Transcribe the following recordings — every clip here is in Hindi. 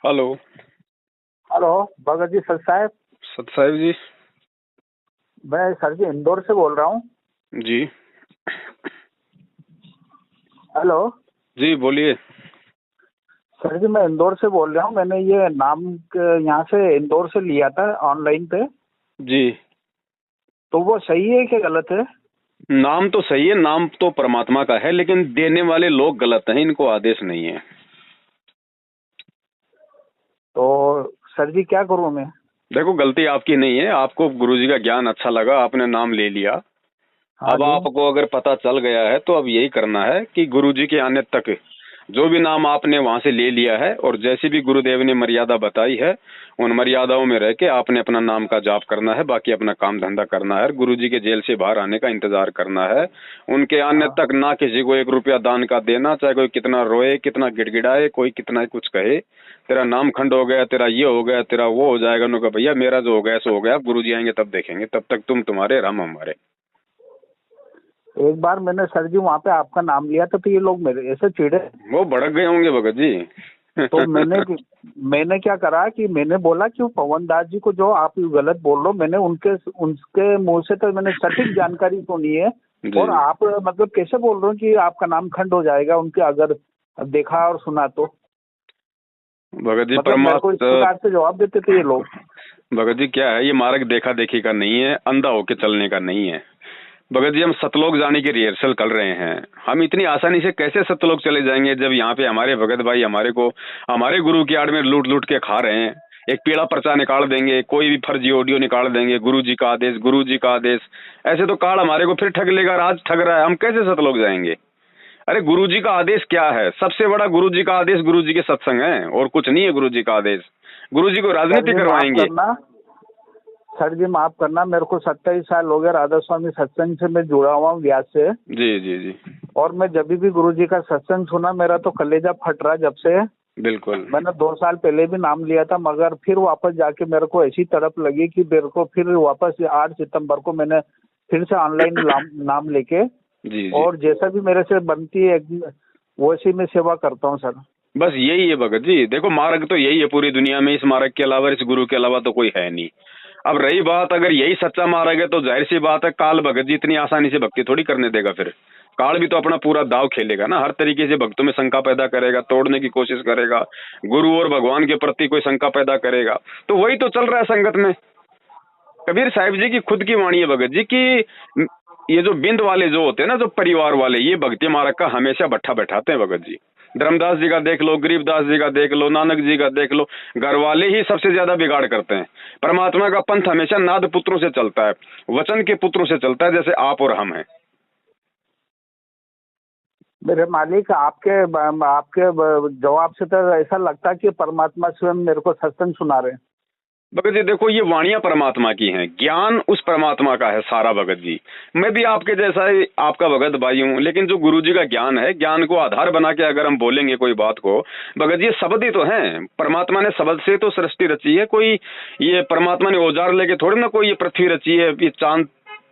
Hello. Hello. Bhagat ji sir साहब। सत साहिब जी। मैं सर जी इंदौर से बोल रहा हूँ। जी हेलो। जी बोलिए। सर जी मैं इंदौर से बोल रहा हूँ। मैंने ये नाम यहाँ से इंदौर से लिया था ऑनलाइन पे। जी तो वो सही है कि गलत है? नाम तो सही है, नाम तो परमात्मा का है, लेकिन देने वाले लोग गलत हैं, इनको आदेश नहीं है। तो सर जी क्या करूँ मैं? देखो, गलती आपकी नहीं है, आपको गुरुजी का ज्ञान अच्छा लगा, आपने नाम ले लिया। हाँ अब जी। आपको अगर पता चल गया है तो अब यही करना है कि गुरुजी के आने तक जो भी नाम आपने वहां से ले लिया है और जैसी भी गुरुदेव ने मर्यादा बताई है, उन मर्यादाओं में रह के आपने अपना नाम का जाप करना है, बाकी अपना काम धंधा करना है, गुरुजी के जेल से बाहर आने का इंतजार करना है। उनके आने हाँ। तक ना किसी को 1 रुपया दान का देना, चाहे कोई कितना रोए, कितना गिड़गिड़ाए, कोई कितना कुछ कहे, तेरा नाम खंड हो गया, तेरा ये हो गया, तेरा वो हो जाएगा, उन्होंने कहा भैया मेरा जो हो गया सो हो गया, अब गुरुजी आएंगे तब देखेंगे, तब तक तुम तुम्हारे, हम हमारे। एक बार मैंने सर जी वहाँ पे आपका नाम लिया था तो ये लोग मेरे ऐसे चिढ़े। वो भड़क गए होंगे भगत जी। तो मैंने क्या करा कि मैंने बोला कि वो पवन दास जी को जो आप गलत बोल रहे हो, मैंने उनके उनके मुंह से तो मैंने सटीक जानकारी सुनी है। जी और आप मतलब कैसे बोल रहे हो कि आपका नाम खंड हो जाएगा उनके अगर देखा और सुना तो? भगत जी, मतलब मेरे को इस प्रकार से जवाब देते थे ये लोग। भगत जी क्या है, ये मार्ग देखा देखी का नहीं है, अंधा होके चलने का नहीं है। भगत जी, हम सतलोक जाने की रिहर्सल कर रहे हैं। हम इतनी आसानी से कैसे सतलोक चले जाएंगे जब यहाँ पे हमारे भगत भाई हमारे को हमारे गुरु की आड़ में लूट लूट के खा रहे हैं। एक पीला पर्चा निकाल देंगे, कोई भी फर्जी ऑडियो निकाल देंगे, गुरु जी का आदेश, गुरु जी का आदेश। ऐसे तो काल हमारे को फिर ठग लेगा, आज ठग रहा है, हम कैसे सतलोक जाएंगे? अरे गुरु जी का आदेश क्या है? सबसे बड़ा गुरु जी का आदेश गुरु जी के सत्संग है, और कुछ नहीं है गुरु जी का आदेश। गुरु जी को सर राजनीति जी माफ करवाएंगे। करना। सर जी माफ करना, मेरे को 27 साल हो गए राधा स्वामी सत्संग से मैं जुड़ा हुआ हूँ व्यास से। जी जी जी और मैं जब भी गुरु जी का सत्संग सुना मेरा तो कलेजा फट रहा जब से। बिल्कुल। मैंने 2 साल पहले भी नाम लिया था मगर फिर वापस जाके मेरे को ऐसी तड़प लगी कि मेरे को फिर वापस 8 सितंबर को मैंने फिर से ऑनलाइन नाम लेके जी जी और जैसा भी मेरे से बनती है वैसी मैं सेवा करता हूँ सर। बस यही है भगत जी। देखो, मार्ग तो यही है पूरी दुनिया में, इस मार्ग के अलावा, इस गुरु के अलावा तो कोई है नहीं। अब रही बात, अगर यही सच्चा मार्ग है तो जाहिर सी बात है काल भगत जी इतनी आसानी से भक्ति थोड़ी करने देगा। फिर काल भी तो अपना पूरा दाव खेलेगा ना, हर तरीके से भक्तों में शंका पैदा करेगा, तोड़ने की कोशिश करेगा, गुरु और भगवान के प्रति कोई शंका पैदा करेगा। तो वही तो चल रहा है संगत में। कबीर साहिब जी की खुद की वाणी है भगत जी की, ये जो बिंद वाले जो होते हैं ना, जो परिवार वाले, ये भक्ति मार्ग का हमेशा भट्ठा बैठाते हैं भगत जी। धर्मदास जी का देख लो, गरीबदास जी का देख लो, नानक जी का देख लो, घर वाले ही सबसे ज्यादा बिगाड़ करते हैं। परमात्मा का पंथ हमेशा नाद पुत्रों से चलता है, वचन के पुत्रों से चलता है, जैसे आप और हम हैं। मेरे मालिक आपके आपके जवाब से तो ऐसा लगता है कि परमात्मा स्वयं मेरे को सत्संग सुना रहे हैं। भगत जी देखो, ये वाणियां परमात्मा की हैं, ज्ञान उस परमात्मा का है सारा भगत जी। मैं भी आपके जैसा ही आपका भगत भाई हूँ, लेकिन जो गुरु जी का ज्ञान है, ज्ञान को आधार बना के अगर हम बोलेंगे कोई बात को, भगत जी ये शब्द ही तो है। परमात्मा ने शब्द से तो सृष्टि रची है, कोई ये परमात्मा ने औजार लेके थोड़ी ना कोई ये पृथ्वी रची है, ये चांद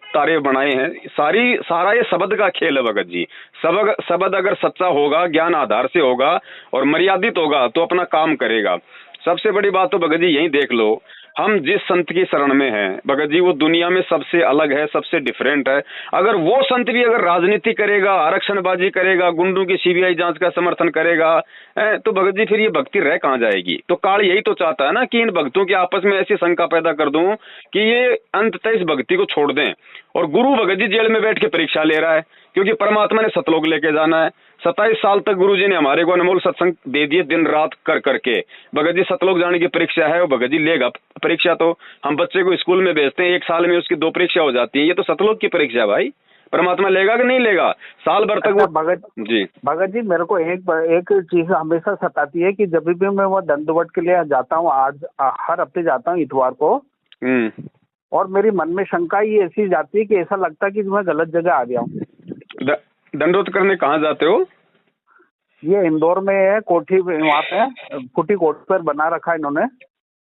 तारे बनाए हैं। सारा ये शब्द का खेल है भगत जी। शब्द अगर सच्चा होगा, ज्ञान आधार से होगा और मर्यादित होगा तो अपना काम करेगा। सबसे बड़ी बात तो भगत जी यही देख लो, हम जिस संत की शरण में हैं भगत जी, वो दुनिया में सबसे अलग है, सबसे डिफरेंट है। अगर वो संत भी अगर राजनीति करेगा, आरक्षणबाजी करेगा, गुंडों की सीबीआई जांच का समर्थन करेगा, तो भगत जी फिर ये भक्ति रह कहाँ जाएगी? तो काल यही तो चाहता है ना कि इन भक्तों के आपस में ऐसी शंका पैदा कर दूं कि ये अंततः इस भक्ति को छोड़ दें। और गुरु भगत जी जेल में बैठ के परीक्षा ले रहा है, क्योंकि परमात्मा ने सतलोक लेके जाना है। 27 साल तक गुरु जी ने हमारे को अनमोल सत्संग दे दिए, दिन रात कर करके। भगत जी सतलोक जाने की परीक्षा है, वो भगत जी लेगा परीक्षा। तो हम बच्चे को स्कूल में भेजते हैं, 1 साल में उसकी 2 परीक्षा हो जाती है, ये तो सतलोक की परीक्षा है भाई। परमात्मा लेगा कि नहीं लेगा? साल भर तक अच्छा वो। जी भगत जी मेरे को एक चीज हमेशा सताती है कि जब भी मैं वो दंडवत के लिए जाता हूँ, आज हर हफ्ते जाता हूँ इतवार को। हम्म। और मेरी मन में शंका ये ऐसी जाती है कि ऐसा लगता है कि मैं गलत जगह आ गया हूँ। दंडोत करने कहाँ जाते हो? ये इंदौर में है, कोठी वहाँ पे कुटी कोट पर बना रखा है इन्होंने।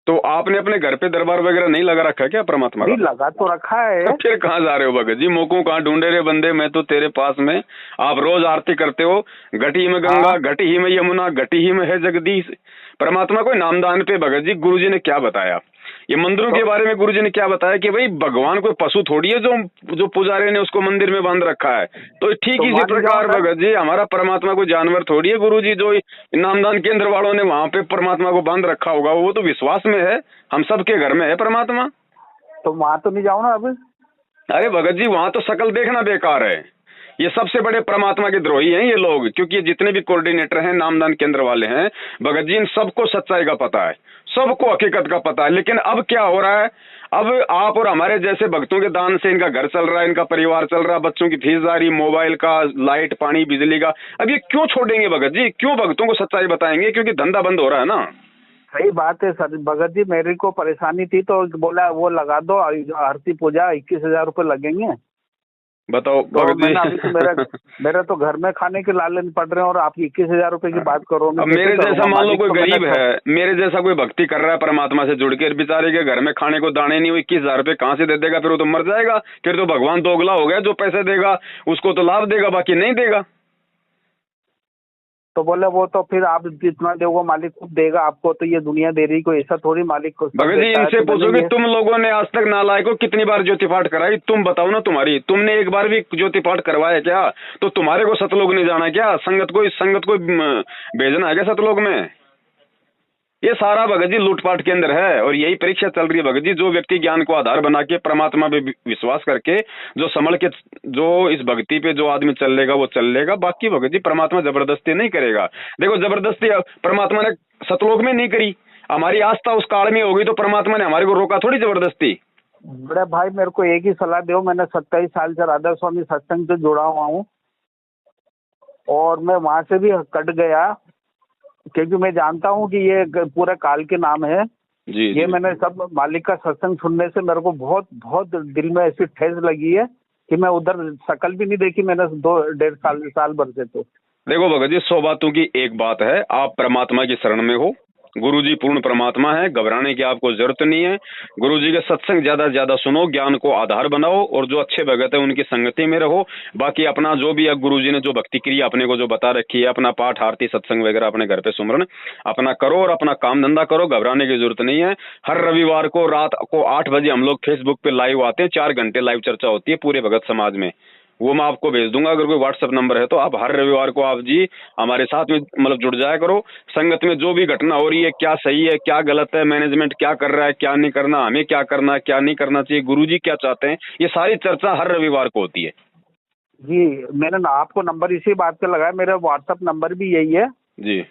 तो आपने अपने घर पे दरबार वगैरह नहीं लगा रखा है क्या परमात्मा का? नहीं लगा तो रखा है। फिर कहाँ जा रहे हो भगत जी? मोको कहाँ ढूंढे रे बंदे, मैं तो तेरे पास में। आप रोज आरती करते हो, घटी में गंगा, घटी ही में यमुना, घटी ही में है जगदीश। परमात्मा को नामदान पे भगत जी गुरु जी ने क्या बताया? ये मंदिरों के बारे में गुरु जी ने क्या बताया कि भाई भगवान कोई पशु थोड़ी है जो पुजारी ने उसको मंदिर में बांध रखा है। तो ठीक इसी प्रकार भगत जी हमारा परमात्मा कोई जानवर थोड़ी है। गुरु जी जो नामदान केंद्र वालों ने वहां पे परमात्मा को बांध रखा होगा वो तो विश्वास में है, हम सबके घर में है परमात्मा। तो वहां तो नहीं जाओ ना अब। अरे भगत जी वहां तो शकल देखना बेकार है। ये सबसे बड़े परमात्मा के द्रोही हैं ये लोग, क्योंकि ये जितने भी कोऑर्डिनेटर हैं नामदान केंद्र वाले हैं भगत जी, इन सबको सच्चाई का पता है, सबको हकीकत का पता है। लेकिन अब क्या हो रहा है, अब आप और हमारे जैसे भक्तों के दान से इनका घर चल रहा है, इनका परिवार चल रहा है, बच्चों की फीस जा रही, मोबाइल का, लाइट पानी बिजली का। अब ये क्यों छोड़ेंगे भगत जी? क्यों भक्तों को सच्चाई बताएंगे? क्योंकि धंधा बंद हो रहा है ना। सही बात है सर भगत जी, मेरे को परेशानी थी तो बोला वो लगा दो आरती पूजा, 21,000 रुपये लगेंगे। बताओ तो भगत जी। अभी तो मेरा तो घर में खाने के लालन पड़ रहे हैं और आप 21,000 रुपये की बात करो। अब मेरे जैसा मान लो कोई गरीब है, मेरे जैसा कोई भक्ति कर रहा है परमात्मा से जुड़ के, बेचारे के घर में खाने को दाने नहीं हुए, 21,000 रुपये कहाँ से दे देगा? फिर वो तो मर जाएगा। फिर तो भगवान दोगला हो गया, जो पैसे देगा उसको तो लाभ देगा, बाकी नहीं देगा। तो बोले वो तो फिर आप जितना दोगे मालिक खुद देगा आपको, तो ये दुनिया दे रही, कोई ऐसा थोड़ी मालिक को। भगत जी इनसे पूछोगे तुम लोगों ने आज तक नालायक को कितनी बार ज्योति पाठ कराई? तुम बताओ ना, तुमने एक बार भी ज्योति पाठ करवाया क्या? तो तुम्हारे को सतलोक नहीं जाना क्या? संगत को भेजना है क्या सतलोक में? ये सारा भगत जी लूटपाट के अंदर है और यही परीक्षा चल रही है भगत जी। जो व्यक्ति ज्ञान को आधार बना के परमात्मा पे विश्वास करके जो संभल के जो इस भक्ति पे जो आदमी चल लेगा वो चल लेगा। बाकी भगत जी परमात्मा जबरदस्ती नहीं करेगा। देखो जबरदस्ती परमात्मा ने सतलोक में नहीं करी, हमारी आस्था उस काल में हो गई तो परमात्मा ने हमारे को रोका थोड़ी जबरदस्ती। बड़े भाई मेरे को एक ही सलाह दो, मैंने 27 साल से राधा स्वामी सत्संग से जुड़ा हुआ हूँ और मैं वहां से भी कट गया क्योंकि मैं जानता हूँ कि ये पूरा काल के नाम है जी, ये जी, मैंने सब मालिक का सत्संग सुनने से मेरे को बहुत बहुत दिल में ऐसी ठेस लगी है कि मैं उधर शकल भी नहीं देखी मैंने 2-1.5 साल भर से। तो देखो भगत जी 100 बातों की एक बात है, आप परमात्मा की शरण में हो, गुरुजी पूर्ण परमात्मा है, घबराने की आपको जरूरत नहीं है। गुरुजी के सत्संग ज्यादा से ज्यादा सुनो, ज्ञान को आधार बनाओ और जो अच्छे भगत है उनकी संगति में रहो। बाकी अपना जो भी है गुरुजी ने जो भक्ति क्रिया अपने को जो बता रखी है, अपना पाठ आरती सत्संग वगैरह अपने घर पे सुमरन अपना करो और अपना काम धंधा करो, घबराने की जरूरत नहीं है। हर रविवार को रात को 8 बजे हम लोग फेसबुक पे लाइव आते हैं, 4 घंटे लाइव चर्चा होती है पूरे भगत समाज में, वो मैं आपको भेज दूंगा। अगर कोई व्हाट्सएप नंबर है तो आप हर रविवार को आप जी हमारे साथ में मतलब जुड़ जाया करो। संगत में जो भी घटना हो रही है, क्या सही है क्या गलत है, मैनेजमेंट क्या कर रहा है क्या नहीं करना, हमें क्या करना है क्या नहीं करना चाहिए, गुरुजी क्या चाहते हैं, ये सारी चर्चा हर रविवार को होती है। जी मैंने आपको नंबर इसी बात पे लगाया, मेरा व्हाट्सएप नंबर भी यही है जी,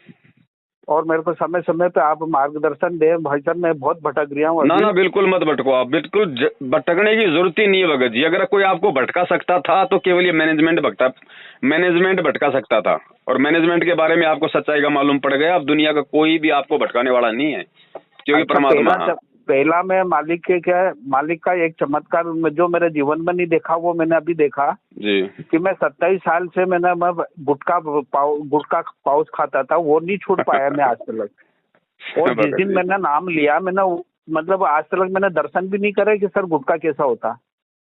और मेरे को समय समय पे आप मार्गदर्शन दे। भाई साहब मैं बहुत भटक गया हूँ। ना बिल्कुल मत भटको आप, बिल्कुल भटकने की जरूरत ही नहीं है भगत जी। अगर कोई आपको भटका सकता था तो केवल ये मैनेजमेंट भटका सकता था, और मैनेजमेंट के बारे में आपको सच्चाई का मालूम पड़ गया। अब दुनिया का कोई भी आपको भटकाने वाला नहीं है, क्योंकि परमात्मा पहला मैं मालिक का एक चमत्कार जो मेरे जीवन में नहीं देखा वो मैंने अभी देखा जी, कि मैं 27 साल से मैं गुटखा पाउच खाता था, वो नहीं छूट पाया मैं आज तक। और जिस दिन मैंने नाम लिया मैंने मतलब आज तक मैंने दर्शन भी नहीं करे कि सर गुटखा कैसा होता।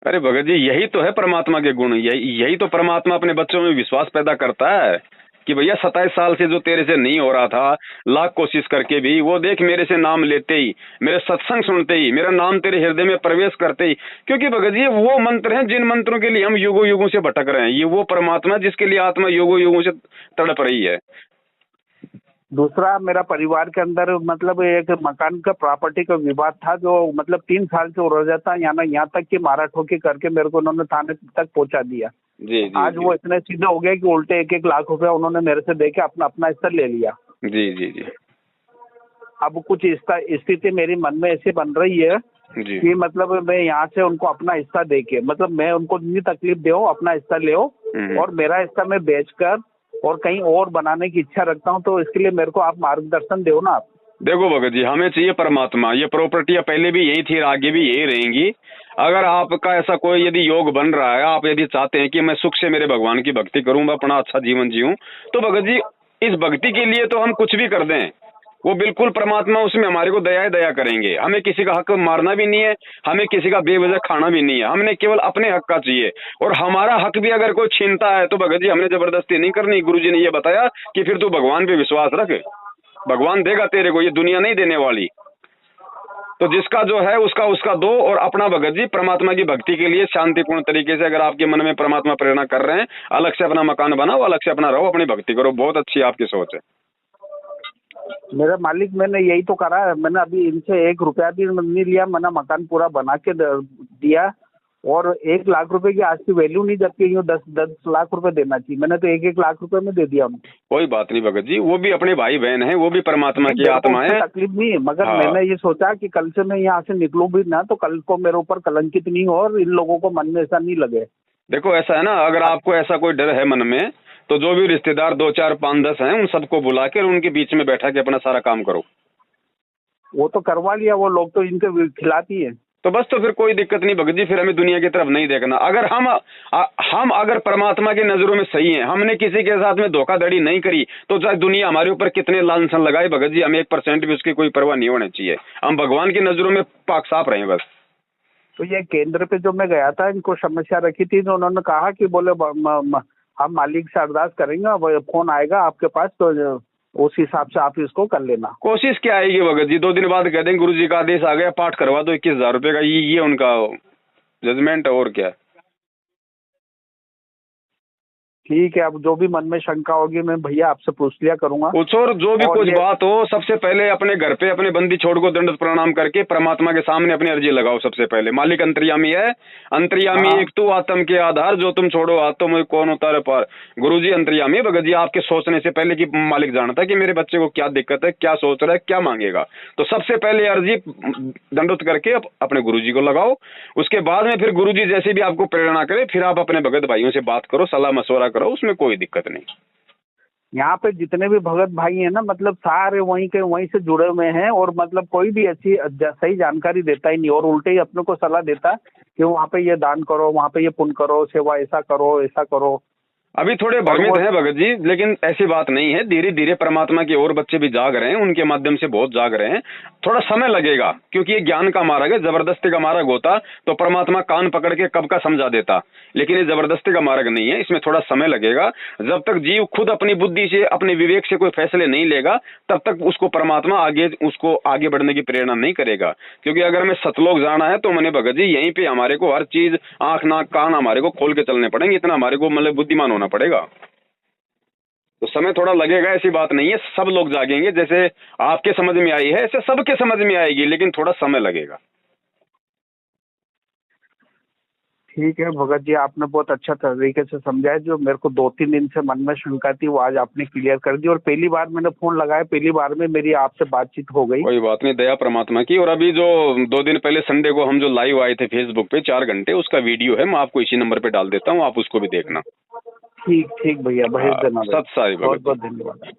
अरे भगत जी यही तो है परमात्मा के गुण, यही तो परमात्मा अपने बच्चों में विश्वास पैदा करता है कि भैया 27 साल से जो तेरे से नहीं हो रहा था, लाख कोशिश करके भी वो देख मेरे से नाम लेते ही, मेरे सत्संग सुनते ही, मेरा नाम तेरे हृदय में प्रवेश करते ही। क्योंकि भगत जी वो मंत्र हैं जिन मंत्रों के लिए हम युगों युगों से भटक रहे हैं, ये वो परमात्मा जिसके लिए आत्मा युगों युगों से तड़प रही है। दूसरा मेरा परिवार के अंदर मतलब एक मकान का प्रॉपर्टी का विवाद था जो मतलब 3 साल से उड़ जाता, यहाँ तक कि मारा ठोकी करके मेरे को उन्होंने थाने तक पहुंचा दिया। जी, आज जी, वो इतने सीधे हो गए कि उल्टे 1-1 लाख रुपया उन्होंने मेरे से देके अपना हिस्सा ले लिया। जी जी जी। अब कुछ स्थिति मेरी मन में ऐसी बन रही है जी, कि मतलब मैं यहाँ से उनको अपना हिस्सा देके मतलब मैं उनको नहीं तकलीफ दे, अपना हिस्सा ले और मेरा हिस्सा मैं बेचकर और कहीं और बनाने की इच्छा रखता हूँ। तो इसके लिए मेरे को आप मार्गदर्शन दो ना। आप देखो भगत जी हमें चाहिए परमात्मा, ये प्रॉपर्टियां पहले भी यही थी आगे भी यही रहेंगी। अगर आपका ऐसा कोई यदि योग बन रहा है, आप यदि चाहते हैं कि मैं सुख से मेरे भगवान की भक्ति करूं, मैं अपना अच्छा जीवन जीऊं, तो भगत जी इस भक्ति के लिए तो हम कुछ भी कर दें, वो बिल्कुल परमात्मा उसमें हमारे को दया दया करेंगे। हमें किसी का हक मारना भी नहीं है, हमें किसी का बेवजह खाना भी नहीं है, हमने केवल अपने हक का चाहिए। और हमारा हक भी अगर कोई छीनता है तो भगत जी हमने जबरदस्ती नहीं करनी। गुरुजी ने ये बताया कि फिर तू भगवान पे विश्वास रख, भगवान देगा तेरे को, ये दुनिया नहीं देने वाली। तो जिसका जो है उसका उसका दो, और अपना भगत जी परमात्मा की भक्ति के लिए शांतिपूर्ण तरीके से, अगर आपके मन में परमात्मा प्रेरणा कर रहे हैं, अलग से अपना मकान बनाओ, अलग से अपना रहो, अपनी भक्ति करो। बहुत अच्छी आपकी सोच है। मेरा मालिक, मैंने यही तो करा है। मैंने अभी इनसे 1 रुपया भी नहीं लिया। मैंने मकान पूरा बना के दिया, और 1 लाख रुपए की आज की वैल्यू नहीं, जबकि यूँ 10 लाख रुपए देना चाहिए। मैंने तो 1 लाख रुपए में दे दिया उनको। कोई बात नहीं भगत जी, वो भी अपने भाई बहन है, वो भी परमात्मा की आत्मा है। तकलीफ नहीं है, मगर हाँ। मैंने ये सोचा कि कल से मैं यहाँ से निकलूं भी ना, तो कल को मेरे ऊपर कलंकित नहीं हो और इन लोगों को मन में ऐसा नहीं लगे। देखो ऐसा है ना, अगर आपको ऐसा कोई डर है मन में, तो जो भी रिश्तेदार 2 4 5 10 हैं, उन सबको बुला के उनके बीच में बैठा के अपना सारा काम करो। वो तो करवा लिया, वो लोग तो इनके खिलाफ ही है। तो बस, तो फिर कोई दिक्कत नहीं भगत जी, फिर हमें दुनिया की तरफ नहीं देखना। अगर हम अगर परमात्मा की नजरों में सही हैं, हमने किसी के साथ में धोखाधड़ी नहीं करी, तो चाहे दुनिया हमारे ऊपर कितने लांछन लगाए भगत जी, हमें 1% भी उसकी कोई परवाह नहीं होनी चाहिए। हम भगवान की नजरों में पाक साफ रहे बस। तो ये केंद्र पे जो मैं गया था, इनको समस्या रखी थी, तो उन्होंने कहा कि बोले हम मालिक से अरदास करेंगे, वो फोन आएगा आपके पास, तो उस हिसाब से आप इसको कर लेना। कोशिश क्या आएगी भगत जी, 2 दिन बाद कह देंगे गुरुजी का आदेश आ गया, पाठ करवा दो 21,000 रुपए का। ये उनका जजमेंट है, और क्या। ठीक है, अब जो भी मन में शंका होगी मैं भैया आपसे पूछ लिया करूंगा। पूछो, और जो भी और कुछ बात हो, सबसे पहले अपने घर पे अपने बंदी छोड़ को दंड प्रणाम करके परमात्मा के सामने अपनी अर्जी लगाओ। सबसे पहले मालिक अंतर्यामी है, अंतर्यामी हाँ। एक तू आत्म के आधार, जो तुम छोड़ो आत्म मुझे कौन उतारे पार। गुरुजी अंतर्यामी भगत जी आपके सोचने से पहले कि मालिक जानता है कि मेरे बच्चे को क्या दिक्कत है, क्या सोच रहा है, क्या मांगेगा। तो सबसे पहले अर्जी दंडोत करके अपने गुरुजी को लगाओ। उसके बाद में फिर गुरुजी जैसे भी आपको प्रेरणा करे, फिर आप अपने भगत भाइयों से बात करो, सलाह मशवरा करो, उसमें कोई दिक्कत नहीं। यहाँ पे जितने भी भगत भाई हैं ना, मतलब सारे वहीं से जुड़े हुए हैं, और मतलब कोई भी अच्छी सही जानकारी देता ही नहीं, और उल्टे ही अपने को सलाह देता कि वहाँ पे ये दान करो, वहाँ पे ये पुण्य करो, सेवा ऐसा करो, ऐसा करो। अभी थोड़े भ्रमित हैं भगत जी, लेकिन ऐसी बात नहीं है। धीरे धीरे परमात्मा के और बच्चे भी जाग रहे हैं, उनके माध्यम से बहुत जाग रहे हैं। थोड़ा समय लगेगा, क्योंकि ये ज्ञान का मार्ग है। जबरदस्ती का मार्ग होता तो परमात्मा कान पकड़ के कब का समझा देता, लेकिन ये जबरदस्ती का मार्ग नहीं है, इसमें थोड़ा समय लगेगा। जब तक जीव खुद अपनी बुद्धि से, अपने विवेक से कोई फैसले नहीं लेगा, तब तक उसको परमात्मा उसको आगे बढ़ने की प्रेरणा नहीं करेगा। क्योंकि अगर हमें सतलोक जाना है तो मैंने भगत जी यहीं पे हमारे को हर चीज, आंख नाक कान हमारे को खोल के चलने पड़ेंगे, इतना हमारे को मतलब बुद्धिमान होना पड़ेगा। तो समय थोड़ा लगेगा, ऐसी बात नहीं है। सब लोग जागेंगे, जैसे आपके समझ में आई है ऐसे सबके समझ में आएगी, लेकिन थोड़ा समय लगेगा। ठीक है भगत जी, आपने बहुत अच्छा तरीके से समझाया। जो मेरे को 2-3 दिन से मन में शंका थी, वो आज आपने क्लियर कर दी, और पहली बार मैंने फोन लगाया, पहली बार में मेरी आपसे बातचीत हो गई। कोई बात नहीं, दया परमात्मा की। और अभी जो 2 दिन पहले संडे को हम जो लाइव आए थे फेसबुक पे 4 घंटे, उसका वीडियो है, मैं आपको इसी नंबर पे डाल देता हूँ, आप उसको भी देखना। ठीक भैया, बहुत सत साई भगत। बहुत धन्यवाद।